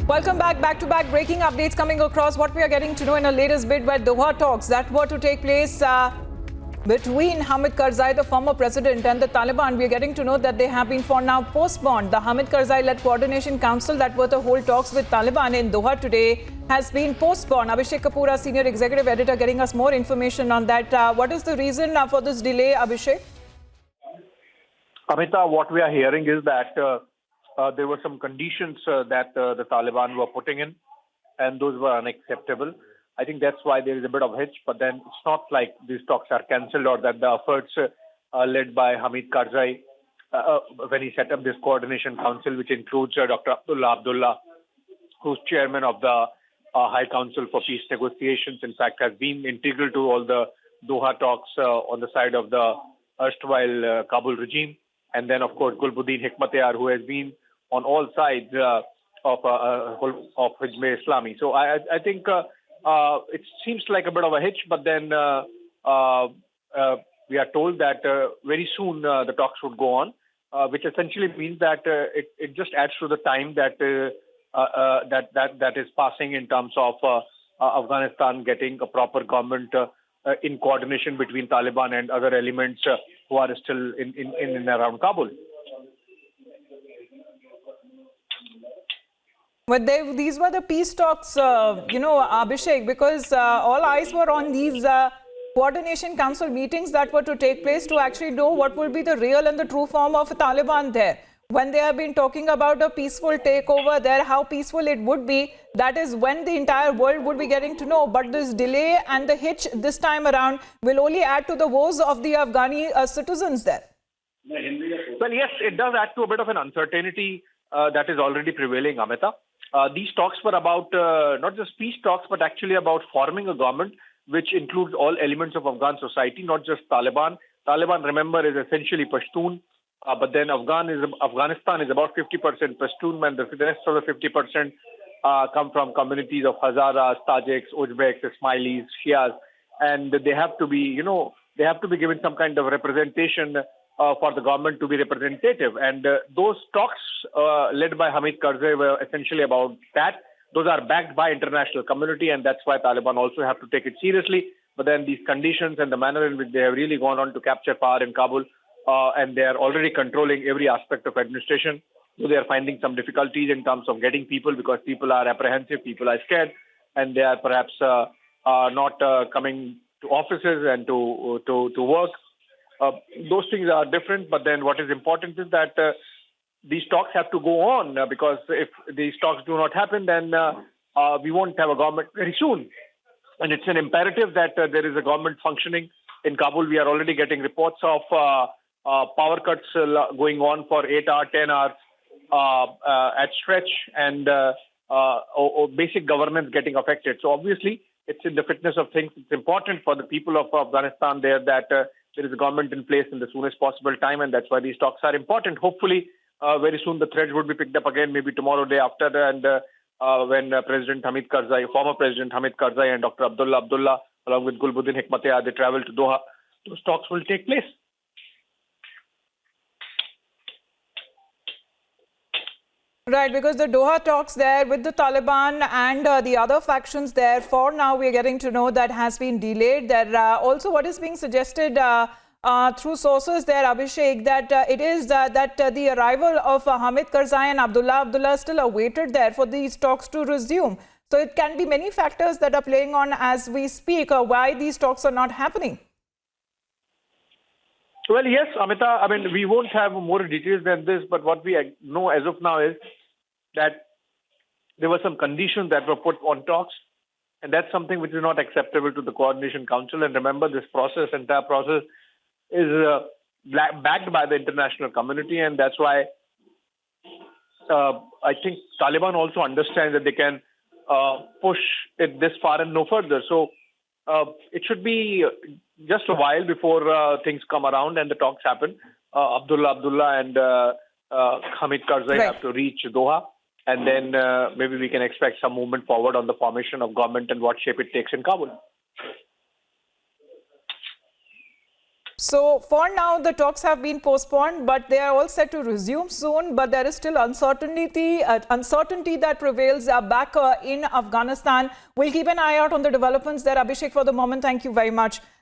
Welcome back. Back-to-back breaking updates coming across. What we are getting to know in the latest bit where Doha talks that were to take place between Hamid Karzai, the former president, and the Taliban. We are getting to know that they have been for now postponed. The Hamid Karzai-led coordination council that were to hold talks with Taliban in Doha today has been postponed. Abhishek Kapoor, our senior executive editor, getting us more information on that. What is the reason for this delay, Abhishek? Amita, what we are hearing is that there were some conditions that the Taliban were putting in, and those were unacceptable. I think that's why there is a bit of hitch, but then it's not like these talks are cancelled or that the efforts led by Hamid Karzai when he set up this coordination council, which includes Dr. Abdullah, who's chairman of the High Council for Peace Negotiations, in fact, has been integral to all the Doha talks on the side of the erstwhile Kabul regime. And then, of course, Gulbuddin Hikmatyar, who has been on all sides of Hizb Islami. So I think it seems like a bit of a hitch, but then we are told that very soon the talks would go on, which essentially means that it just adds to the time that that is passing in terms of Afghanistan getting a proper government in coordination between Taliban and other elements who are still in and around Kabul. But these were the peace talks, Abhishek, because all eyes were on these coordination council meetings that were to take place to actually know what will be the real and the true form of Taliban there. When they have been talking about a peaceful takeover there, how peaceful it would be, that is when the entire world would be getting to know. But this delay and the hitch this time around will only add to the woes of the Afghani citizens there. Well, yes, it does add to a bit of an uncertainty that is already prevailing, Amita. These talks were about not just peace talks, but actually about forming a government which includes all elements of Afghan society, not just Taliban. Taliban, remember, is essentially Pashtun. But then Afghanistan is about 50% Pashtun, and the rest of the 50% come from communities of Hazaras, Tajiks, Uzbeks, Ismailis, Shias, and they have to be, given some kind of representation for the government to be representative. And those talks led by Hamid Karzai were essentially about that. Those are backed by international community, and that's why Taliban also have to take it seriously. But then these conditions and the manner in which they have really gone on to capture power in Kabul, and they are already controlling every aspect of administration. So they are finding some difficulties in terms of getting people because people are apprehensive, people are scared, and they are perhaps not coming to offices and to work. Those things are different, but then what is important is that these talks have to go on because if these talks do not happen, then we won't have a government very soon. And it's an imperative that there is a government functioning in Kabul. We are already getting reports of power cuts going on for 8 hours, 10 hours at stretch, and basic governance getting affected. So obviously, it's in the fitness of things. It's important for the people of Afghanistan there that there is a government in place in the soonest possible time, and that's why these talks are important. Hopefully, very soon the threads would be picked up again, maybe tomorrow, day after, and when President Hamid Karzai, former President Hamid Karzai, and Dr. Abdullah, along with Gulbuddin Hikmatyar, they travel to Doha, those talks will take place. Right, because the Doha talks there with the Taliban and the other factions there, for now we are getting to know that has been delayed. There also what is being suggested through sources there, Abhishek, that it is that the arrival of Hamid Karzai and Abdullah is still awaited there for these talks to resume. So it can be many factors that are playing on as we speak, why these talks are not happening. Well, yes, Amita, I mean, we won't have more details than this, but what we know as of now is that there were some conditions that were put on talks, and that's something which is not acceptable to the Coordination Council. And remember, this entire process is backed by the international community, and that's why I think Taliban also understands that they can push it this far and no further. So it should be just a while before things come around and the talks happen. Abdullah and Hamid Karzai have to reach Doha, and then maybe we can expect some movement forward on the formation of government and what shape it takes in Kabul. So for now, the talks have been postponed, but they are all set to resume soon. But there is still uncertainty that prevails back in Afghanistan. We'll keep an eye out on the developments there. Abhishek, for the moment, thank you very much.